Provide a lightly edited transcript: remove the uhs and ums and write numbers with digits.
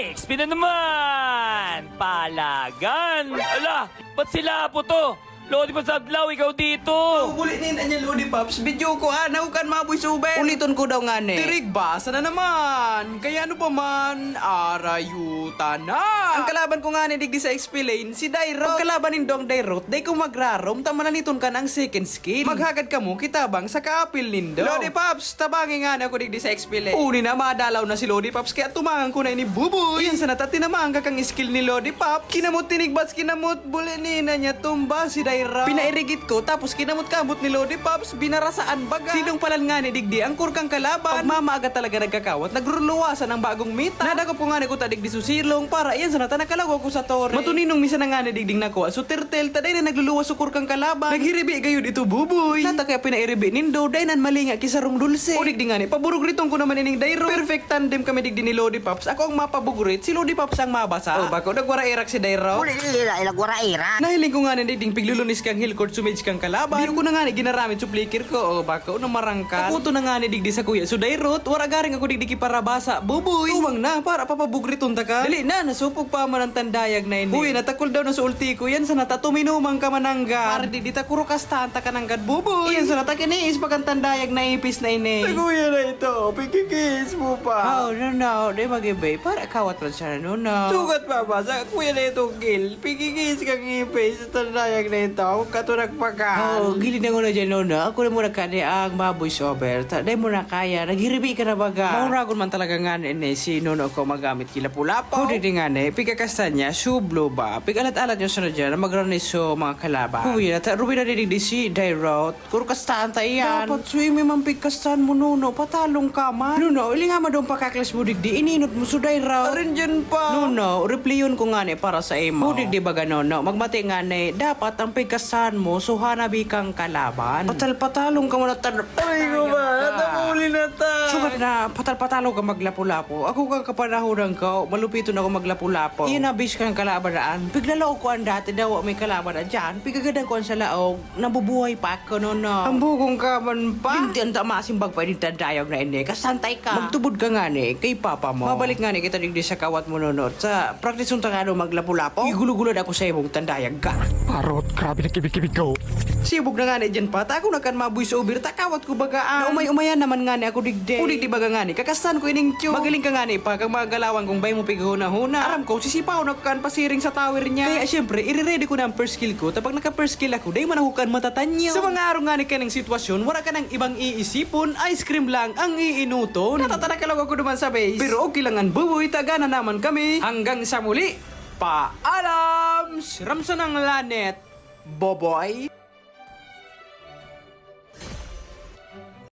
XP na naman! Palagan! Ala, ba't sila po to? Lodi pa sa adlaw, ikaw dito! Ulitin na niya, Lodi Pops. Video ko, anaw kan maboy suben. Uliton ko daw nga ni. Tirig ba? Sana naman. Kaya ano pa man, arayuta na. Ang kalaban ko nga ni digdi sa XP lane, si Dairo. Pag kalabanin dong Dairo, day ko magrarom, tamalaniton ka ng second skill. Maghagad ka mo, kitabang sa kaapil nindo. Lodi Pops, tabangi nga na ako digdi sa XP lane. Uni na, madalaw na si Lodi Pops, kaya tumangan ko na ini buboy. Yan sana tatinamang kakang skill ni Lodi Pops. Kinamot tinigbats, kinamot bulinin na niya tumba si Dairo. Pinairigit ko tapos kinamot-kamot ni Lodi Pops, binarasaan baga. Sinong palal nga ni digdi ang kurkang kalaban. Pagmamaaga talaga nagkakawat, nagruluwasan ng bagong mita. Nadako po nga ni ko tadig di susilong para iyan sa natanakalago ko sa tore. Matuninong misa na nga ni digding nakuha. So turtle taday na nagluluwas sa kurkang kalaban. Naghiribi gayud ito buboy. Nata kaya pinairibi nindo daynan malinga kisarong dulce. O digdi nga ni paburugritong ko naman ining Dairo. Perfect tandem kami digdi ni Lodi Pops. Ako ang mapabugurit, si Lodi Pops ang mabasa. O bako nagwara irak si Dairo. Uli nila ilagwara ira. Nahiling ko nga ni digding piglulunis kang hillcord sumage kang kalaban. Di ko na nga ni ginaramit suplikir ko. O bako no marangkan. Ako to na nga ni digdi sa kuya. So Dairot, wara garing ako digdi kiparabasa. Buboy. Tuwang na para papabugriton ta ka. Dali na, nasupog pa man ang tandayag na ini. Uy, natakol daw na sa ulti ko. Yan sa natatuminumang ka manangga. Para di ta kuro kastahan ta ka nanggad buboy. Yan sa natakiniis pag ang tandayag na ipis na ini. Sa kuya na ito, pikikis mo pa. Oh, no. Di mag-ibay. Para kawat man siya no. Sugat pa ba? Sa kuya na ito, Gil. Pikikis kang ipis sa tandayag na ito. Katurag pa ka. Oh, gilid na ko na dyan no. Ako na muna ka ni ang maboy sober. Taday mo na kaya. Naghiribi ka na baga. Mauragon man talaga nga ni si Nuno ko magamit kila pulapaw. Kung di nga ni, pikakastan niya, sublo ba? Pikalat-alat niya sa na dyan na magraniso mga kalaban. Uy, rubi na din si Dairot. Kuro kastaan ta iyan. Dapat swimi man pikastan mo Nuno. Patalong ka man. Nuno, ili nga madong pakaklas mo digdi. Ininot mo sa Dairot. Arin dyan pa. Nuno, replyon ko nga ni para sa imo. Kung digdi baga Nuno, magmati nga ni, dapat ang pikastan mo so hanabi kang kalaban. Patal-patalong ka mo na tan... Ay ko ba? Namuli na ta. Sugat na, patal-patalong ka maglapu-lapo. Ako kang kapanahonan ka, malupito na ako maglapu-lapo. Iyan nabis kang kalabanaan. Piglalaog ko ang dati daw may kalaban na dyan. Pigagadan ko ang sa laog. Nabubuhay pa ako no. Ang bugong ka man pa. Hindi ang tamasin bagpay ni tandayag na ini. Kasantay ka. Magtubod ka nga ni kay papa mo. Mabalik nga ni kita digdi sa kawat mo no. Sa practice yung tangano maglapu-lapo. Igulugulad ako sa imong tandayag ka. Parot, grabe na kibig-kibig ko. Sibog na nga ni dyan pa. Ako na kan mabuy sa ubir. Takawat ko bagaan. Na umay-umayan naman nga ni ako digde. Udig di baga nga ni. Kakastan ko ining tiyo. Magaling ka nga ni pa. Kang magalawan kung bay mo pigahuna-huna. Aram ko, sisipaw na ko kan pasiring sa tower niya. Kaya syempre, i-ready ko na ang first skill ko. Tapag naka-first skill ako, day manahukan matatanyo. Sa mga araw nga ni kanang sitwasyon, wala ka nang ibang iisipon. Ice cream lang ang iinuton. Natatanakalag ako naman sa base. Pero okay lang ang buboy. Taga na naman kami. Hanggang sa muli. Paalam! Ramson ang lanet. Boboy.